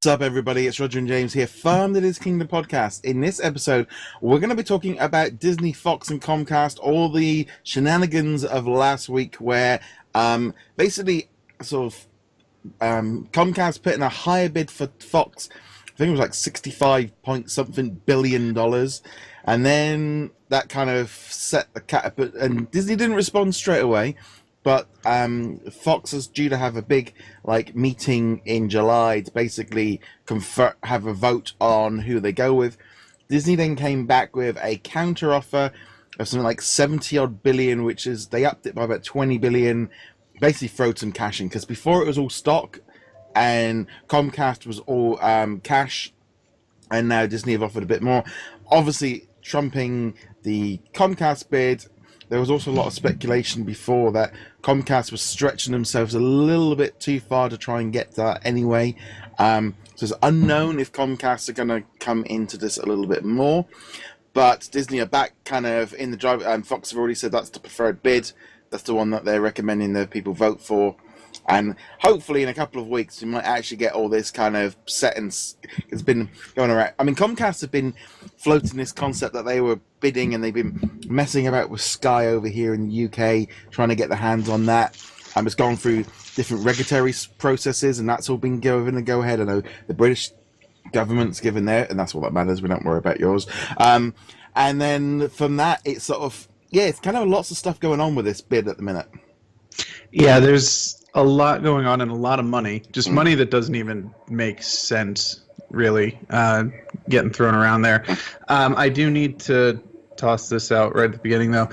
What's up, everybody? It's Roger and James here from the DisKingdom Podcast. In this episode, we're going to be talking about Disney, Fox, and Comcast, all the shenanigans of last week where basically Comcast put in a higher bid for Fox. I think it was like 65 point something billion dollars. And then that kind of set the catapult, and Disney didn't respond straight away. But Fox is due to have a big meeting in July to basically have a vote on who they go with. Disney then came back with a counter offer of something like 70 odd billion, which is they upped it by about 20 billion, basically throwed some cash in, because before it was all stock and Comcast was all cash, and now Disney have offered a bit more, obviously trumping the Comcast bid. There was also a lot of speculation before that Comcast was stretching themselves a little bit too far to try and get that anyway. So it's unknown if Comcast are going to come into this a little bit more. But Disney are back kind of in the drive, and Fox have already said that's the preferred bid. That's the one that they're recommending that people vote for. And hopefully in a couple of weeks, we might actually get all this kind of set, and it's been going around. I mean, Comcast have been floating this concept that they were bidding, and they've been messing about with Sky over here in the UK, trying to get their hands on that. It's gone through different regulatory processes, and that's all been given a go-ahead. I know the British government's given their, and that's all that matters. We don't worry about yours. And then from that, it's sort of, it's kind of lots of stuff going on with this bid at the minute. Yeah, there's a lot going on and a lot of money, just money that doesn't even make sense, really, getting thrown around there. I do need to toss this out right at the beginning, though.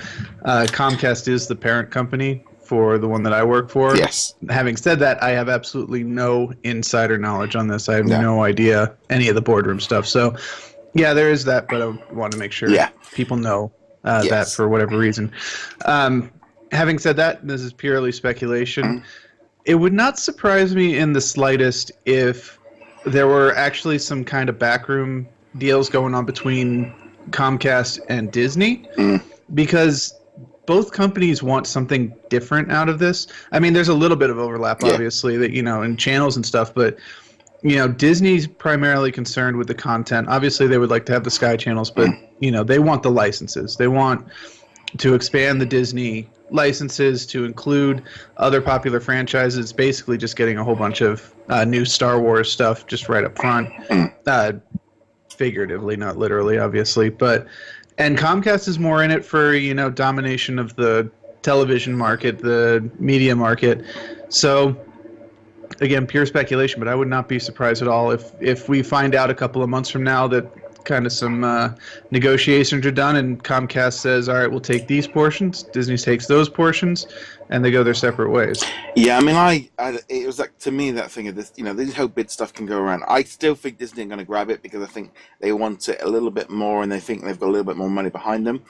Comcast is the parent company for the one that I work for. Yes. Having said that, I have absolutely no insider knowledge on this. I have no idea any of the boardroom stuff. So, yeah, there is that, but I want to make sure people know that for whatever reason. Having said that, this is purely speculation. It would not surprise me in the slightest if there were actually some kind of backroom deals going on between Comcast and Disney, because both companies want something different out of this. I mean, there's a little bit of overlap, obviously, that in channels and stuff, but Disney's primarily concerned with the content. Obviously, they would like to have the Sky channels, but they want the licenses. They want to expand the Disney licenses to include other popular franchises, basically just getting a whole bunch of new Star Wars stuff just right up front, figuratively, not literally, obviously. And Comcast is more in it for domination of the television market, the media market. So again, pure speculation, but I would not be surprised at all if we find out a couple of months from now that kind of some negotiations are done, and Comcast says, all right, we'll take these portions, Disney takes those portions, and they go their separate ways. Yeah, I mean, it was like, to me, that thing of this, this whole bid stuff can go around. I still think Disney are going to grab it because I think they want it a little bit more, and they think they've got a little bit more money behind them.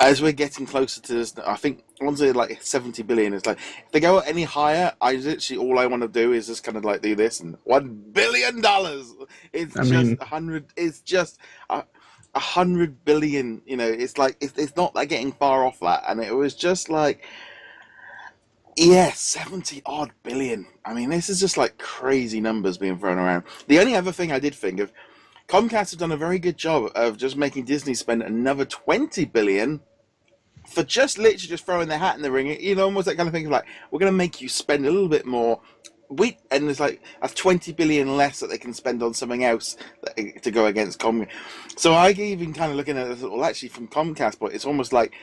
As we're getting closer to this, I think once they're like 70 billion, it's like, if they go any higher, all I want to do is just kind of like do this, and $1 billion. It's just 100 billion. It's like, it's not like getting far off that. And it was just like, 70 odd billion. I mean, this is just like crazy numbers being thrown around. The only other thing I did think of, Comcast have done a very good job of just making Disney spend another 20 billion for just literally just throwing their hat in the ring. Almost that kind of thing of like, we're going to make you spend a little bit more. And it's like, that's 20 billion less that they can spend on something else to go against Comcast. So I even kind of looking at it, well, actually from Comcast, but it's almost like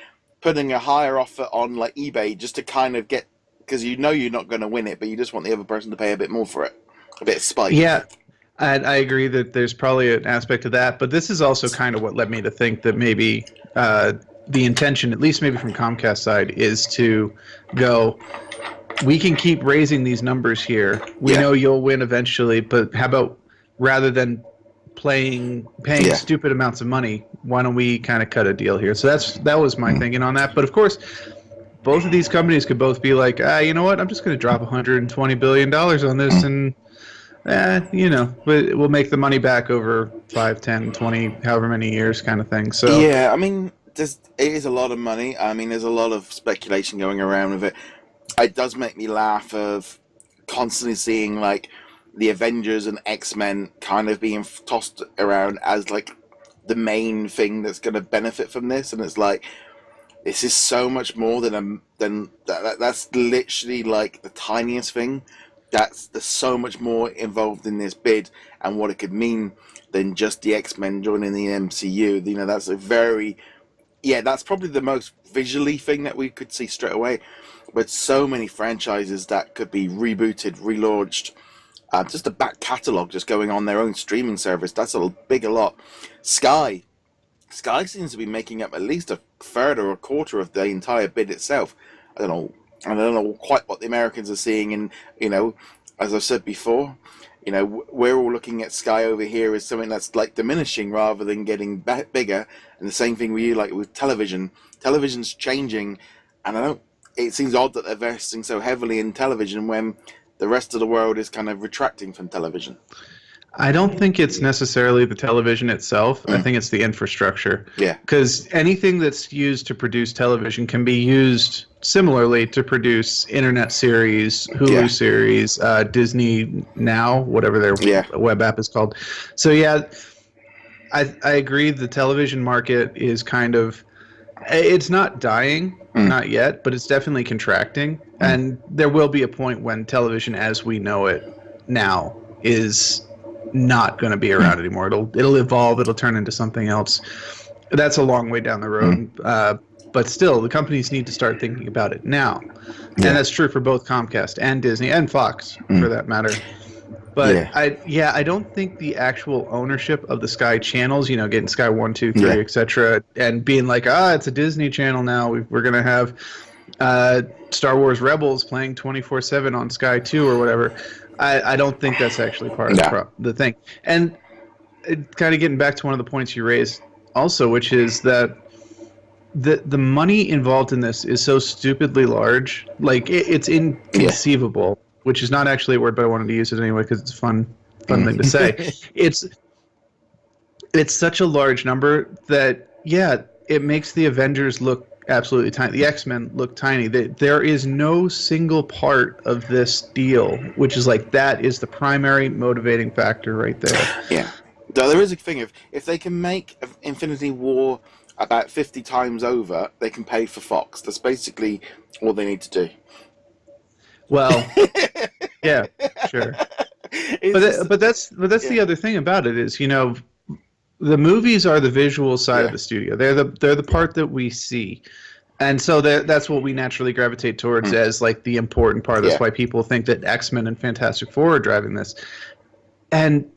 putting a higher offer on like eBay just to kind of get, because you're not going to win it, but you just want the other person to pay a bit more for it. A bit of spite. Yeah. I agree that there's probably an aspect of that, but this is also kind of what led me to think that maybe the intention, at least maybe from Comcast side, is to go, we can keep raising these numbers here. We know you'll win eventually, but how about rather than paying stupid amounts of money, why don't we kind of cut a deal here? So that was my thinking on that. But of course, both of these companies could both be like, you know what, I'm just going to drop $120 billion on this and we'll make the money back over 5, 10, 20, however many years kind of thing. So yeah, I mean, it is a lot of money. I mean, there's a lot of speculation going around with it. It does make me laugh of constantly seeing, like, the Avengers and X-Men kind of being tossed around as like the main thing that's going to benefit from this, and it's like, this is so much more than that's literally like the tiniest thing. There's so much more involved in this bid and what it could mean than just the X-Men joining the MCU. You know, that's that's probably the most visually thing that we could see straight away. But so many franchises that could be rebooted, relaunched, just a back catalogue just going on their own streaming service. That's a lot. Sky seems to be making up at least a third or a quarter of the entire bid itself. I don't know quite what the Americans are seeing, and you know, as I've said before, you know, we're all looking at Sky over here as something that's like diminishing rather than getting bigger. And the same thing with you, like with television. Television's changing, and it seems odd that they're investing so heavily in television when the rest of the world is kind of retracting from television. I don't think it's necessarily the television itself. I think it's the infrastructure. Yeah. Because anything that's used to produce television can be used similarly to produce internet series, Hulu series, Disney Now, whatever their web app is called. So I agree the television market is kind of, it's not dying, not yet, but it's definitely contracting. And there will be a point when television as we know it now is not going to be around anymore. It'll evolve. It'll turn into something else. That's a long way down the road. But still, the companies need to start thinking about it now. And that's true for both Comcast and Disney and Fox, for that matter. But I don't think the actual ownership of the Sky channels, you know, getting Sky 1, 2, 3, etc., and being like, it's a Disney channel now. We're going to have Star Wars Rebels playing 24/7 on Sky 2 or whatever. I don't think that's actually part of the thing. And kind of getting back to one of the points you raised also, which is that the money involved in this is so stupidly large. Like, it's inconceivable, which is not actually a word, but I wanted to use it anyway because it's a fun thing to say. It's such a large number that, it makes the Avengers look absolutely tiny. The X-Men look tiny. There is no single part of this deal which is like, that is the primary motivating factor right there. Yeah. There is a thing, if they can make Infinity War about 50 times over, they can pay for Fox. That's basically all they need to do. Well, yeah, sure. But that's the other thing about it is, you know, the movies are the visual side of the studio. They're the part that we see, and so that's what we naturally gravitate towards as like the important part. That's why people think that X-Men and Fantastic Four are driving this, and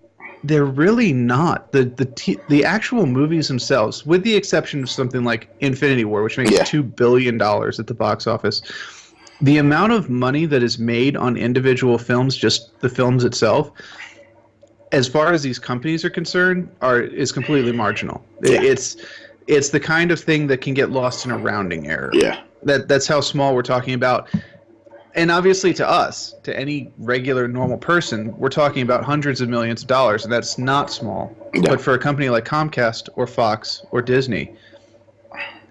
they're really not. The actual movies themselves, with the exception of something like Infinity War, which makes $2 billion at the box office. The amount of money that is made on individual films, just the films itself, as far as these companies are concerned, is completely marginal. Yeah. It's the kind of thing that can get lost in a rounding error. Yeah. That's how small we're talking about. And obviously to us, to any regular normal person, we're talking about hundreds of millions of dollars, and that's not small. Yeah. But for a company like Comcast or Fox or Disney,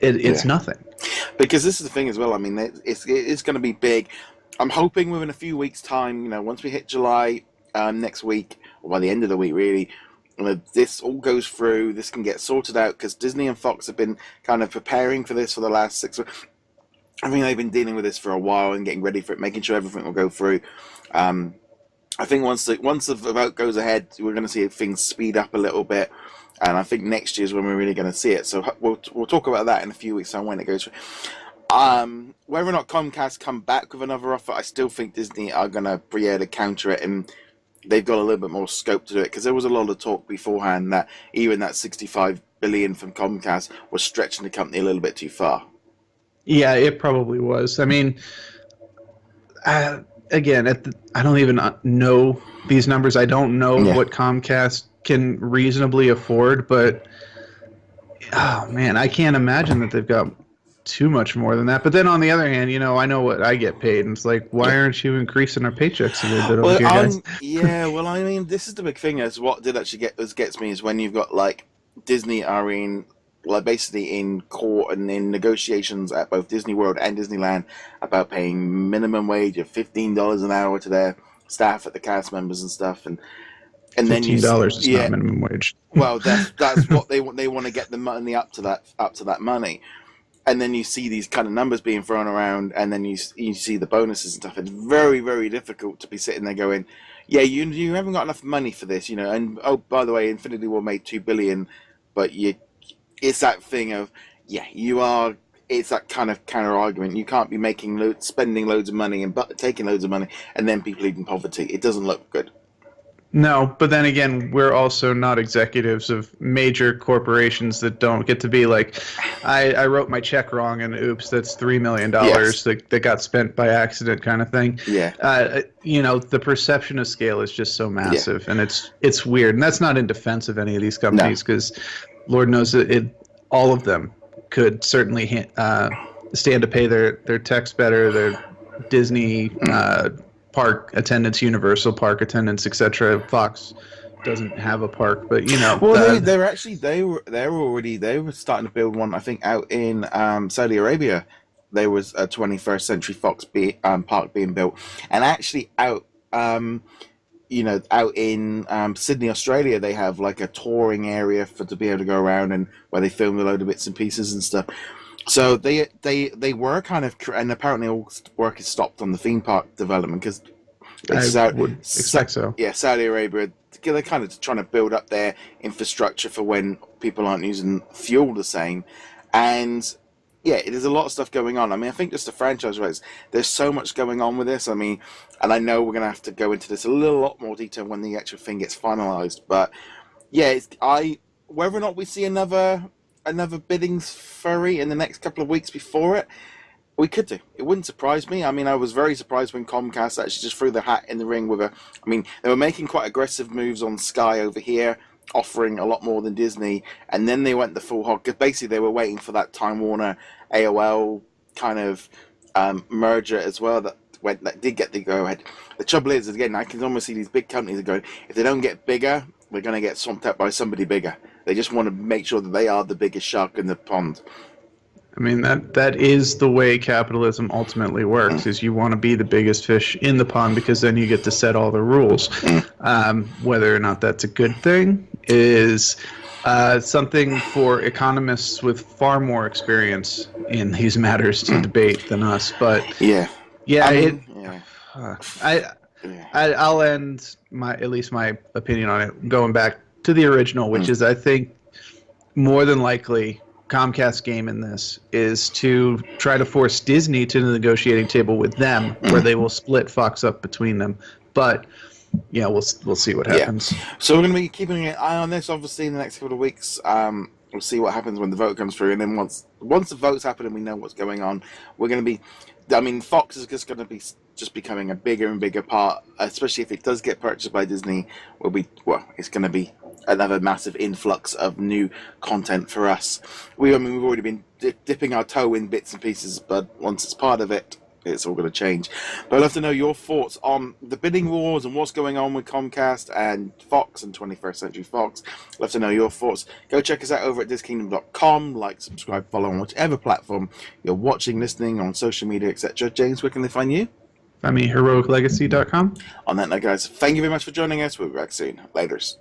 it's nothing. Because this is the thing as well. I mean, it's going to be big. I'm hoping within a few weeks' time, you know, once we hit July next week, or by the end of the week, really, this all goes through. This can get sorted out because Disney and Fox have been kind of preparing for this for the last 6 weeks. I mean, they've been dealing with this for a while and getting ready for it, making sure everything will go through. I think once the vote goes ahead, we're going to see things speed up a little bit. And I think next year is when we're really going to see it. So we'll talk about that in a few weeks' time when it goes through. Whether or not Comcast come back with another offer, I still think Disney are going to be able to counter it, and they've got a little bit more scope to do it, because there was a lot of talk beforehand that even that $65 billion from Comcast was stretching the company a little bit too far. Yeah, it probably was. I mean, again, I don't even know these numbers. I don't know what Comcast can reasonably afford, but oh man, I can't imagine that they've got too much more than that. But then on the other hand, you know, I know what I get paid, and it's like, why aren't you increasing our paychecks a little bit over here, guys? Well, I mean, this is the big thing. Is what did actually gets me is when you've got like Disney are in, like, basically in court and in negotiations at both Disney World and Disneyland about paying minimum wage of $15 an hour to their staff at the cast members and stuff, and then $15 is not minimum wage. Well, that's what they want. They want to get the money up to that money, and then you see these kind of numbers being thrown around, and then you see the bonuses and stuff. It's very, very difficult to be sitting there going, yeah, you haven't got enough money for this, And oh, by the way, Infinity War made $2 billion, but it's that thing of you are. It's that kind of counter argument. You can't be spending loads of money and taking loads of money, and then people eat in poverty. It doesn't look good. No, but then again, we're also not executives of major corporations that don't get to be like, I wrote my check wrong and oops, that's $3 million that got spent by accident kind of thing. Yeah. The perception of scale is just so massive, and it's weird. And that's not in defense of any of these companies, because Lord knows that all of them could certainly stand to pay their techs better, their Disney park attendance, Universal park attendance, etc. Fox doesn't have a park, but Well, they were starting to build one. I think out in Saudi Arabia, there was a 21st Century Fox park being built, and actually out in Sydney, Australia, they have like a touring area to be able to go around and where they film a load of bits and pieces and stuff. So they were kind of, and apparently all work is stopped on the theme park development because I would expect so. Yeah, Saudi Arabia, they're kind of trying to build up their infrastructure for when people aren't using fuel the same, and there's a lot of stuff going on. I mean, I think just the franchise rights, there's so much going on with this. I mean, and I know we're going to have to go into this a lot more detail when the actual thing gets finalized. But whether or not we see another bidding furry in the next couple of weeks before it, we could do. It wouldn't surprise me. I mean, I was very surprised when Comcast actually just threw the hat in the ring with they were making quite aggressive moves on Sky over here, offering a lot more than Disney, and then they went the full hog, because basically they were waiting for that Time Warner AOL kind of merger as well that did get the go ahead. The trouble is, again, I can almost see these big companies are going, if they don't get bigger, they're going to get swamped out by somebody bigger. They just want to make sure that they are the biggest shark in the pond. I mean, that is the way capitalism ultimately works, is you want to be the biggest fish in the pond because then you get to set all the rules. Whether or not that's a good thing is something for economists with far more experience in these matters to debate than us. But I'll end at least my opinion on it going back to the original, which is I think more than likely Comcast's game in this is to try to force Disney to the negotiating table with them, where they will split Fox up between them. But we'll see what happens. So we're going to be keeping an eye on this, obviously, in the next couple of weeks. We'll see what happens when the vote comes through, and then once the votes happen and we know what's going on, we're going to be. I mean, Fox is just going to be just becoming a bigger and bigger part, especially if it does get purchased by Disney. It's going to be another massive influx of new content for us. We've already been dipping our toe in bits and pieces, but once it's part of it, it's all going to change. But I'd love to know your thoughts on the bidding wars and what's going on with Comcast and Fox and 21st Century Fox. I'd love to know your thoughts. Go check us out over at DisKingdom.com. Like, subscribe, follow on whichever platform you're watching, listening, on social media, etc. James, where can they find you? Find me heroiclegacy.com. On that note, guys, thank you very much for joining us. We'll be back soon. Laters.